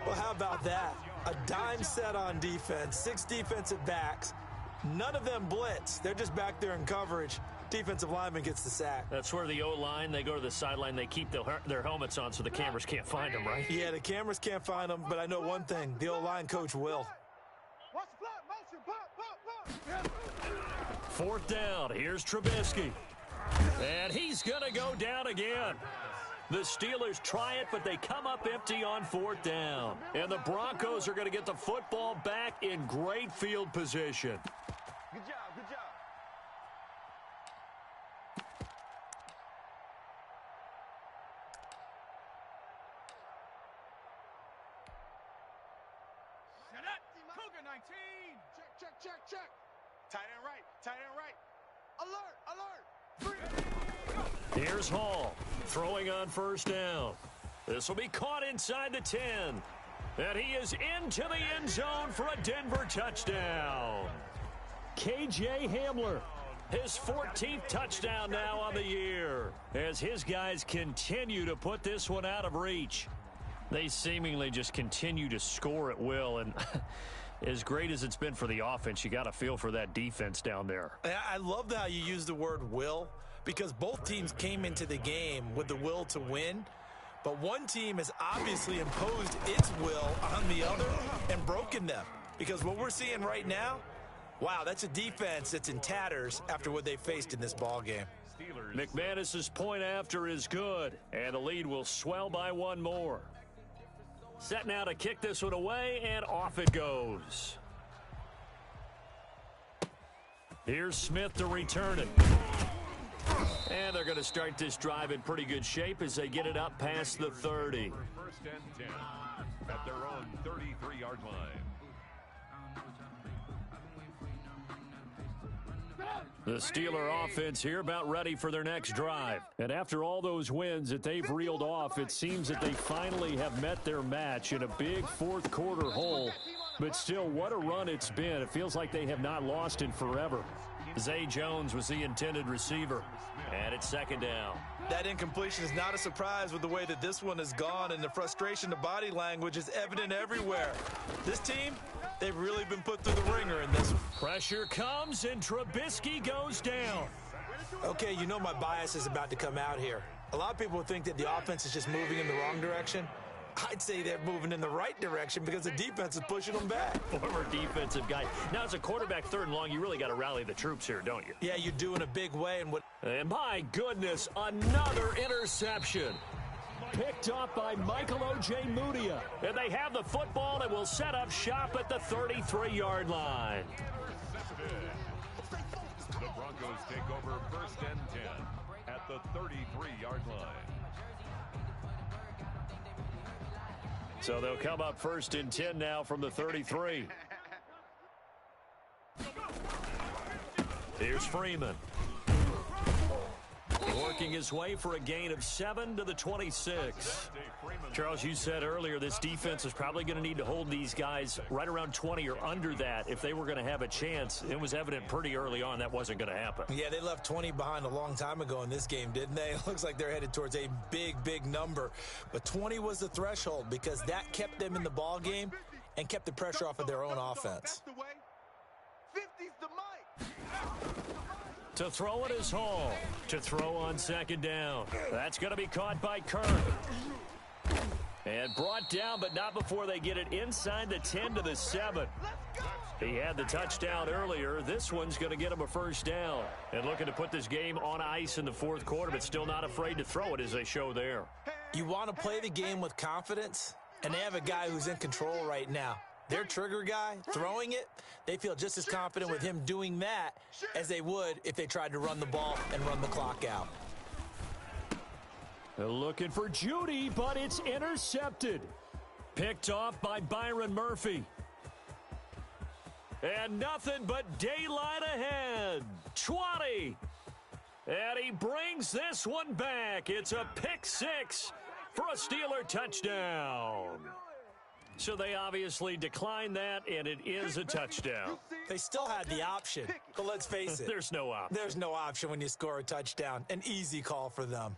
Well, how about that? A dime set on defense, 6 defensive backs. None of them blitz. They're just back there in coverage. Defensive lineman gets the sack. That's where the O-line, they go to the sideline, they keep their helmets on so the cameras can't find them, right? Yeah, the cameras can't find them, but I know one thing. The O-line coach will. Watch the flat motion, pop. 4th down. Here's Trubisky. And he's going to go down again. The Steelers try it, but they come up empty on 4th down. And the Broncos are going to get the football back in great field position. Good job, good job. Set up, Cougar 19. Check. Tight end right. Alert. Here's Hall throwing on 1st down. This will be caught inside the 10. And he is into the end zone for a Denver touchdown. KJ Hamler, his 14th touchdown now on the year, as his guys continue to put this one out of reach. They seemingly just continue to score at will, and as great as it's been for the offense, you got to feel for that defense down there. I love how you use the word will, because both teams came into the game with the will to win, but one team has obviously imposed its will on the other and broken them. Because what we're seeing right now, wow, that's a defense that's in tatters after what they faced in this ball game. McManus's point after is good, and the lead will swell by 1 more. Set now to kick this one away, and off it goes. Here's Smith to return it. And they're going to start this drive in pretty good shape as they get it up past the 30. 1st and 10 at their own 33-yard line. The Steeler offense here about ready for their next drive. And after all those wins that they've reeled off, it seems that they finally have met their match in a big 4th quarter hole. But still, what a run it's been. It feels like they have not lost in forever. Zay Jones was the intended receiver. And it's 2nd down. That incompletion is not a surprise with the way that this one has gone, and the frustration of body language is evident everywhere. This team, they've really been put through the ringer in this one. Pressure comes, and Trubisky goes down. Okay, you know my bias is about to come out here. A lot of people think that the offense is just moving in the wrong direction. I'd say they're moving in the right direction because the defense is pushing them back. Former defensive guy. Now, as a quarterback 3rd and long, you really got to rally the troops here, don't you? Yeah, you do in a big way. And my goodness, another interception. Picked up by Michael Ojemudia. And they have the football and will set up shop at the 33-yard line. The Broncos take over 1st and 10 at the 33-yard line. So they'll come up 1st and 10 now from the 33. Here's Freeman. Working his way for a gain of 7 to the 26. Charles, you said earlier this defense is probably going to need to hold these guys right around 20 or under that if they were going to have a chance. It was evident pretty early on that wasn't going to happen. Yeah, they left 20 behind a long time ago in this game, didn't they? It looks like they're headed towards a big number. But 20 was the threshold because that kept them in the ball game and kept the pressure off of their own offense. 50's the mic. To throw it is Hall. To throw on 2nd down. That's going to be caught by Kirk. And brought down, but not before they get it inside the 10 to the 7. He had the touchdown earlier. This one's going to get him a 1st down. And looking to put this game on ice in the 4th quarter, but still not afraid to throw it as they show there. You want to play the game with confidence, and they have a guy who's in control right now. their trigger guy throwing it, they feel just as confident with him doing that as they would if they tried to run the ball and run the clock out. Looking for Judy, but it's intercepted. Picked off by Byron Murphy. And nothing but daylight ahead. 20. And he brings this one back. It's a pick six for a Steeler touchdown. So they obviously declined that, and it is a touchdown. They still had the option, but let's face it. There's no option. There's no option when you score a touchdown. An easy call for them.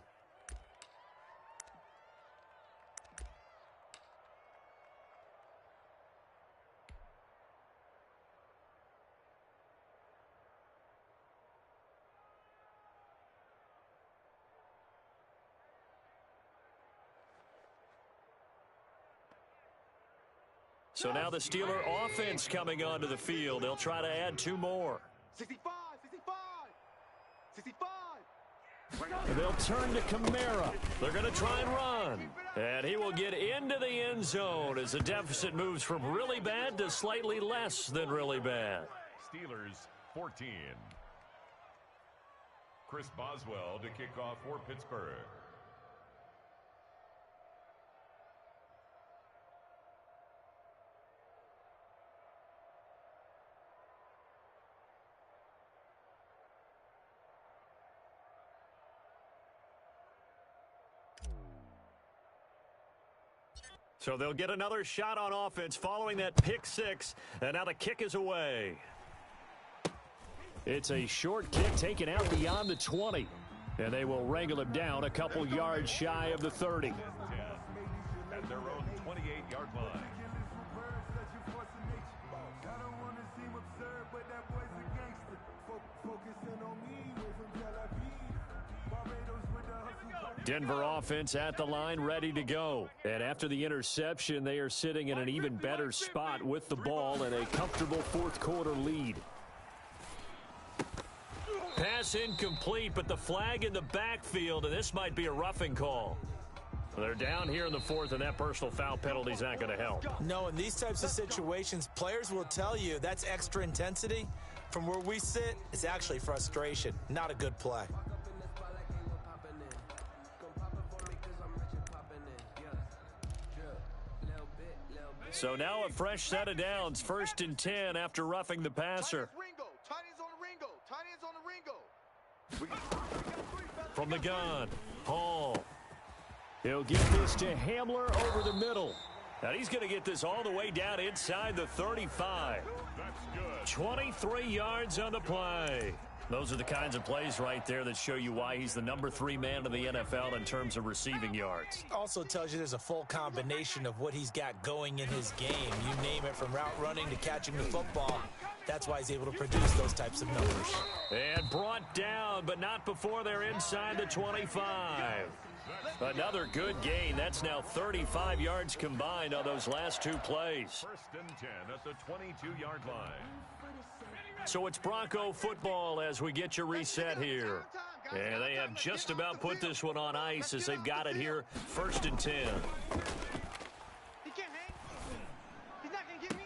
So now the Steeler offense coming onto the field. They'll try to add two more. 65, 65, 65. And they'll turn to Kamara. They're going to try and run. And he will get into the end zone as the deficit moves from really bad to slightly less than really bad. Steelers 14. Chris Boswell to kick off for Pittsburgh. So they'll get another shot on offense following that pick six, and now the kick is away. It's a short kick taken out beyond the 20, and they will wrangle him down a couple yards shy of the 30. At their own 28-yard line. Denver offense at the line, ready to go. And after the interception, they are sitting in an even better spot with the ball and a comfortable fourth quarter lead. Pass incomplete, but the flag in the backfield, and this might be a roughing call. They're down here in the fourth, and that personal foul penalty is not going to help. No, in these types of situations, players will tell you that's extra intensity. From where we sit, it's actually frustration, not a good play. So now a fresh set of downs, 1st and 10 after roughing the passer. Tight ends on the Ringo. Tight ends on the Ringo. From the gun, Hall. He'll get this to Hamler over the middle. And he's going to get this all the way down inside the 35. That's good. 23 yards on the play. Those are the kinds of plays right there that show you why he's the number 3 man in the NFL in terms of receiving yards. Also tells you there's a full combination of what he's got going in his game. You name it, from route running to catching the football. That's why he's able to produce those types of numbers. And brought down, but not before they're inside the 25. Another good gain. That's now 35 yards combined on those last 2 plays. 1st and 10 at the 22-yard line. So it's Bronco football as we get you reset here. And they have just about put this one on ice as they've got it here, 1st and 10. He can't hang. He's not going to get me.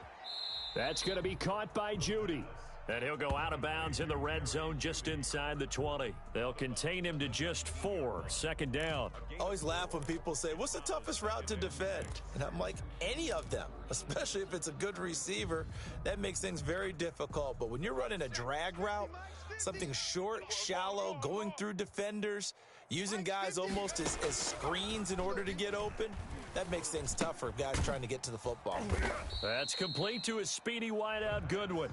That's going to be caught by Judy. And he'll go out of bounds in the red zone just inside the 20. They'll contain him to just 4, 2nd down. I always laugh when people say, what's the toughest route to defend? And I'm like, any of them, especially if it's a good receiver. That makes things very difficult. But when you're running a drag route, something short, shallow, going through defenders, using guys almost as screens in order to get open, that makes things tough for guys trying to get to the football. That's complete to his speedy wideout Goodwin.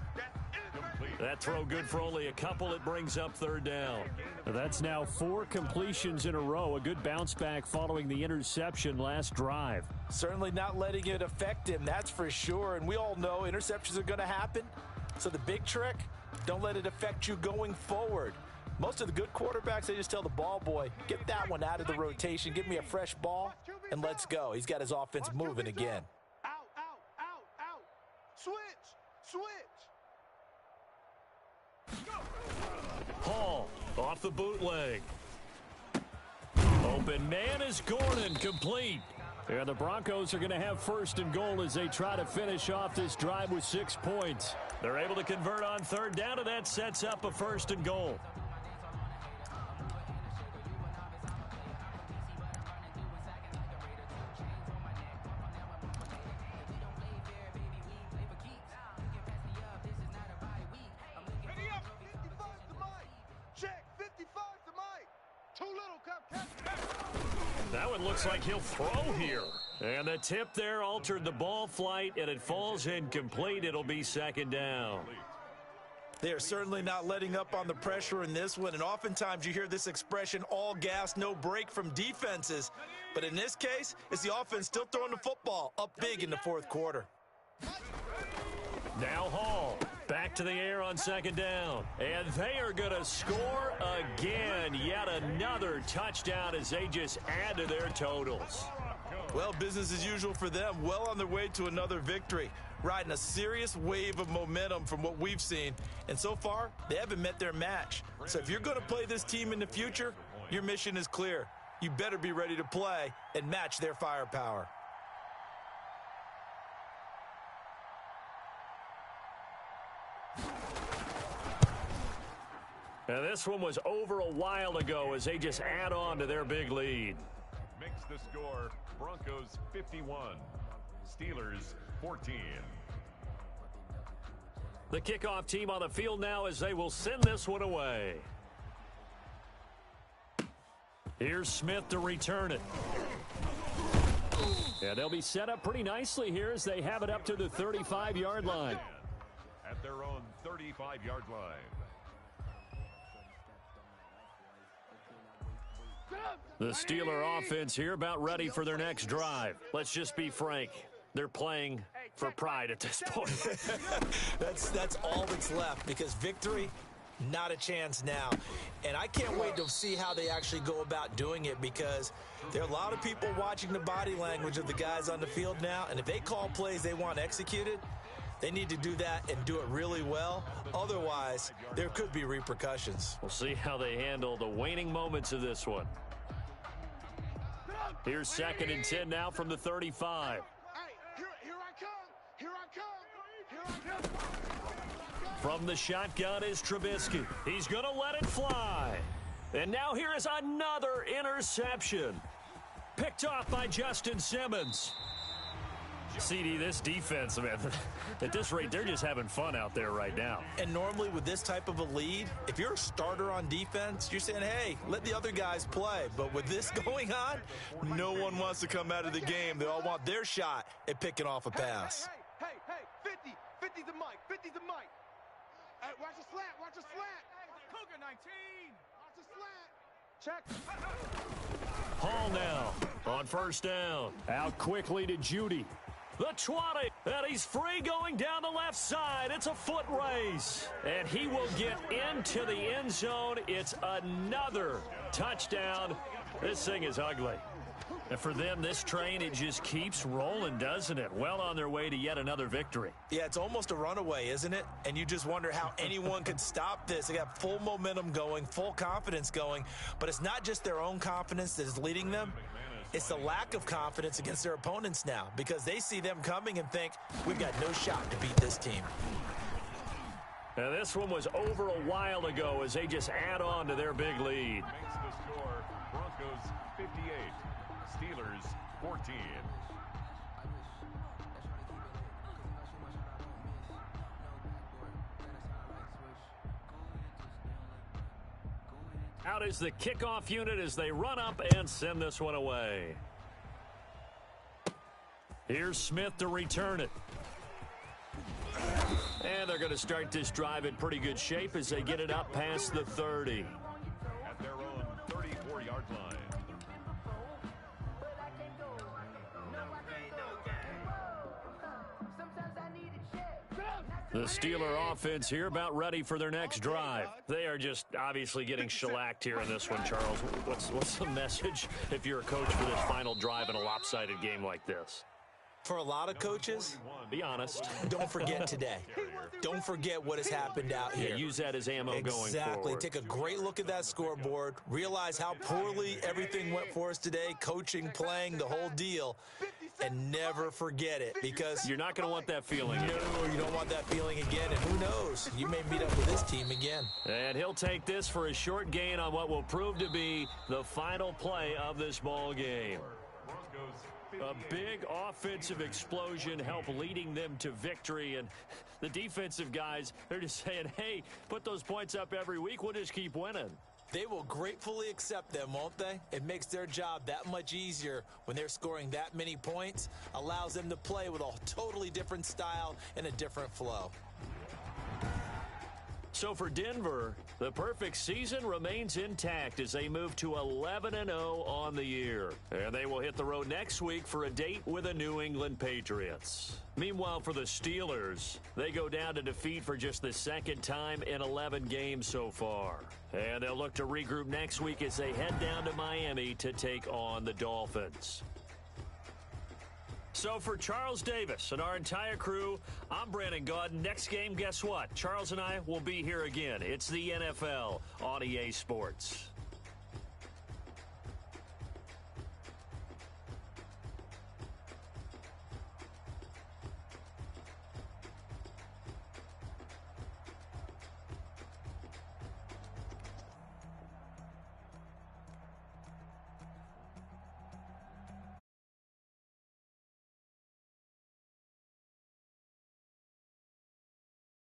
That throw good for only a couple. It brings up 3rd down. That's now 4 completions in a row. A good bounce back following the interception last drive. Certainly not letting it affect him, that's for sure. And we all know interceptions are going to happen. So the big trick, don't let it affect you going forward. Most of the good quarterbacks, they just tell the ball boy, get that one out of the rotation, give me a fresh ball, and let's go. He's got his offense moving again. Out, out, out, out. Switch, switch. Hall off the bootleg. Open man is Gordon, complete. And the Broncos are going to have first and goal as they try to finish off this drive with 6 points. They're able to convert on third down, and that sets up a first and goal. That one looks like he'll throw here. And the tip there altered the ball flight, and it falls incomplete. It'll be second down. They are certainly not letting up on the pressure in this one, and oftentimes you hear this expression, all gas, no break from defenses. But in this case, it's the offense still throwing the football up big in the fourth quarter. Now Hall back to the air on second down. And they are going to score again. Yet another touchdown as they just add to their totals. Well, business as usual for them. Well on their way to another victory. Riding a serious wave of momentum from what we've seen. And so far, they haven't met their match. So if you're going to play this team in the future, your mission is clear. You better be ready to play and match their firepower. And this one was over a while ago as they just add on to their big lead. Makes the score Broncos 51, Steelers 14. The kickoff team on the field now as they will send this one away. Here's Smith to return it. Yeah, they'll be set up pretty nicely here as they have it up to the 35-yard line. At their own 35-yard line. The Steeler offense here about ready for their next drive. Let's just be frank. They're playing for pride at this point. That's all that's left because victory, not a chance now. And I can't wait to see how they actually go about doing it because there are a lot of people watching the body language of the guys on the field now. And if they call plays they want executed, they need to do that and do it really well. Otherwise, there could be repercussions. We'll see how they handle the waning moments of this one. Here's second and 10 now from the 35. Hey, here I come. From the shotgun is Trubisky. He's going to let it fly. And now here is another interception. Picked off by Justin Simmons. CD, this defense, man, at this rate, they're just having fun out there right now. And normally with this type of a lead, if you're a starter on defense, you're saying, hey, let the other guys play. But with this going on, no one wants to come out of the game. They all want their shot at picking off a pass. Hey, 50's the mic, 50's the mic. Hey, watch the slant. Cougar 19. Watch the slant. Check. Hall now on first down. Out quickly to Judy. The 20, and he's free going down the left side. It's a foot race, and he will get into the end zone. It's another touchdown. This thing is ugly. And for them, this train, it just keeps rolling, doesn't it? Well on their way to yet another victory. Yeah, it's almost a runaway, isn't it? And you just wonder how anyone could stop this. They got full momentum going, full confidence going, but it's not just their own confidence that is leading them. It's the lack of confidence against their opponents now because they see them coming and think, we've got no shot to beat this team. And this one was over a while ago as they just add on to their big lead. Makes the score Broncos 58, Steelers 14. Out is the kickoff unit as they run up and send this one away. Here's Smith to return it. And they're going to start this drive in pretty good shape as they get it up past the 30. At their own 34-yard line. The Steeler offense here about ready for their next drive. They are just obviously getting shellacked here in this one, Charles. What's the message if you're a coach for this final drive in a lopsided game like this? For a lot of coaches, be honest. don't forget today. Don't forget what has happened out here. Yeah, use that as ammo going forward. Exactly. Take a great look at that scoreboard. Realize how poorly everything went for us today, coaching, playing, the whole deal. And never forget it, because you're not going to want that feeling. No, you don't want that feeling again. And who knows? You may meet up with this team again. And he'll take this for a short gain on what will prove to be the final play of this ball game. A big offensive explosion helped leading them to victory, and the defensive guys, they're just saying, hey, put those points up every week, we'll just keep winning. They will gratefully accept them, won't they? It makes their job that much easier when they're scoring that many points, allows them to play with a totally different style and a different flow. So for Denver, the perfect season remains intact as they move to 11-0 on the year. And they will hit the road next week for a date with the New England Patriots. Meanwhile, for the Steelers, they go down to defeat for just the second time in 11 games so far. And they'll look to regroup next week as they head down to Miami to take on the Dolphins. So for Charles Davis and our entire crew, I'm Brandon Gaudin. Next game, guess what? Charles and I will be here again. It's the NFL on EA Sports.